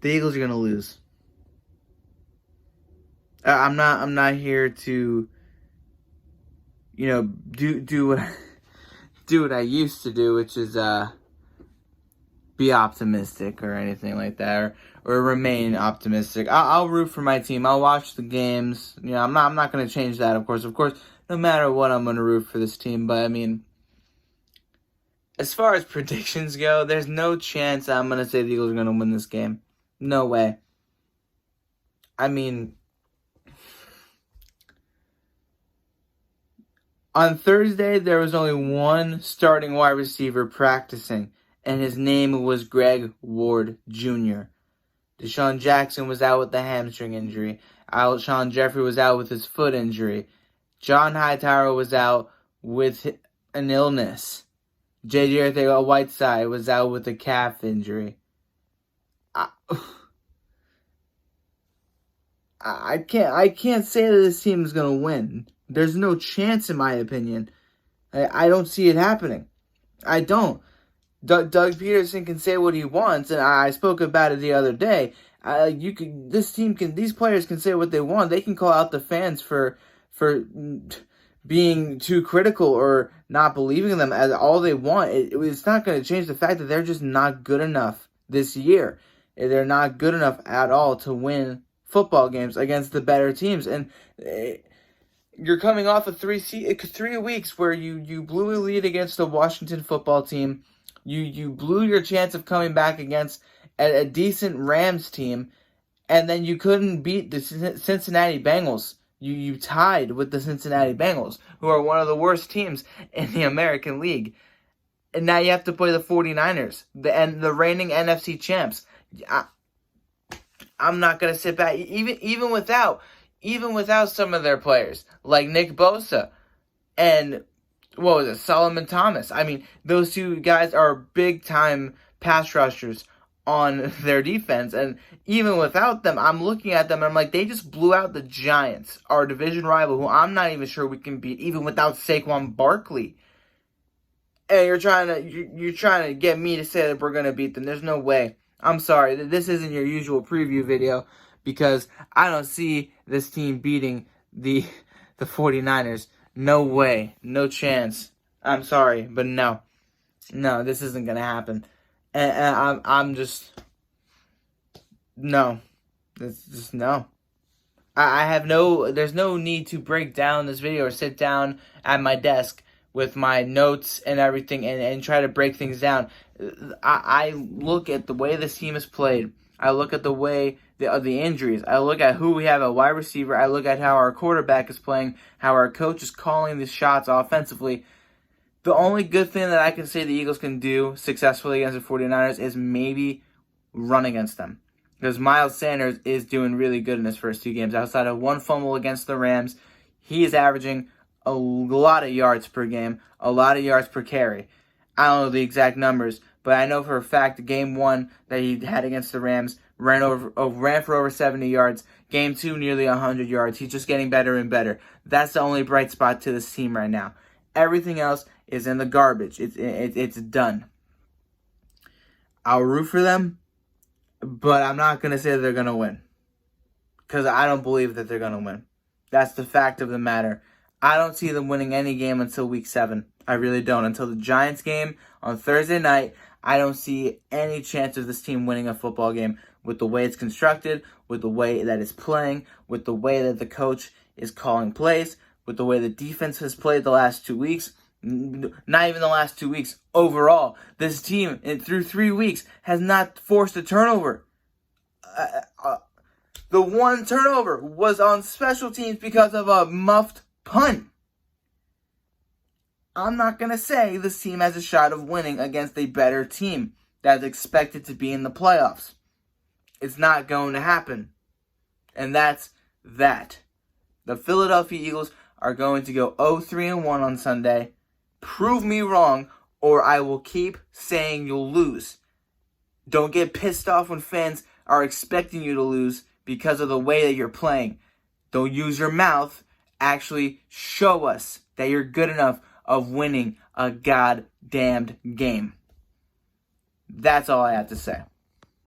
The Eagles are going to lose. I'm not here to, do what do what I used to do, which is be optimistic or anything like that, or remain optimistic. I'll root for my team. I'll watch the games. I'm not going to change that. Of course, no matter what, I'm going to root for this team. But I mean, as far as predictions go, there's no chance I'm going to say the Eagles are going to win this game. No way. I mean, on Thursday, there was only one starting wide receiver practicing, and his name was Greg Ward Jr. Deshaun Jackson was out with a hamstring injury. Alshon Jeffrey was out with his foot injury. John Hightower was out with an illness. J.J. Arcega-Whiteside was out with a calf injury. I can't say that this team is going to win. There's no chance, in my opinion. I don't see it happening. I don't. Doug Peterson can say what he wants, and I spoke about it the other day. These players can say what they want. They can call out the fans for being too critical or not believing in them as all they want. It's not going to change the fact that they're just not good enough this year. They're not good enough at all to win football games against the better teams. And you're coming off of 3 weeks where you blew a lead against the Washington football team. You blew your chance of coming back against a decent Rams team, and then you couldn't beat the Cincinnati Bengals. You tied with the Cincinnati Bengals, who are one of the worst teams in the American League. And now you have to play the 49ers, the reigning NFC champs. I'm not going to sit back, even without some of their players, like Nick Bosa and, Solomon Thomas. I mean, those two guys are big-time pass rushers on their defense, and even without them, I'm looking at them and I'm like, they just blew out the Giants, our division rival, who I'm not even sure we can beat, even without Saquon Barkley. And you're trying to get me to say that we're gonna beat them. There's no way. I'm sorry, this isn't your usual preview video, because I don't see this team beating the 49ers. No way, no chance. I'm sorry, but no, this isn't gonna happen. And I'm just, no. It's just no. There's no need to break down this video or sit down at my desk with my notes and everything and try to break things down. I look at the way this team has played. I look at the way the injuries. I look at who we have at wide receiver. I look at how our quarterback is playing, how our coach is calling the shots offensively. The only good thing that I can say the Eagles can do successfully against the 49ers is maybe run against them. Because Miles Sanders is doing really good in his first 2 games. Outside of one fumble against the Rams, he is averaging a lot of yards per game, a lot of yards per carry. I don't know the exact numbers, but I know for a fact game 1 that he had against the Rams ran for over 70 yards. Game 2, nearly 100 yards. He's just getting better and better. That's the only bright spot to this team right now. Everything else is in the garbage. It's done. I'll root for them, but I'm not going to say they're going to win, because I don't believe that they're going to win. That's the fact of the matter. I don't see them winning any game until week 7. I really don't. Until the Giants game on Thursday night, I don't see any chance of this team winning a football game with the way it's constructed, with the way that it's playing, with the way that the coach is calling plays, with the way the defense has played the last 2 weeks. Not even the last 2 weeks. Overall, this team, through 3 weeks, has not forced a turnover. The one turnover was on special teams because of a muffed punt. I'm not going to say this team has a shot of winning against a better team that's expected to be in the playoffs. It's not going to happen. And that's that. The Philadelphia Eagles are going to go 0-3-1 on Sunday. Prove me wrong, or I will keep saying you'll lose. Don't get pissed off when fans are expecting you to lose because of the way that you're playing. Don't use your mouth. Actually show us that you're good enough of winning a goddamned game. That's all I have to say.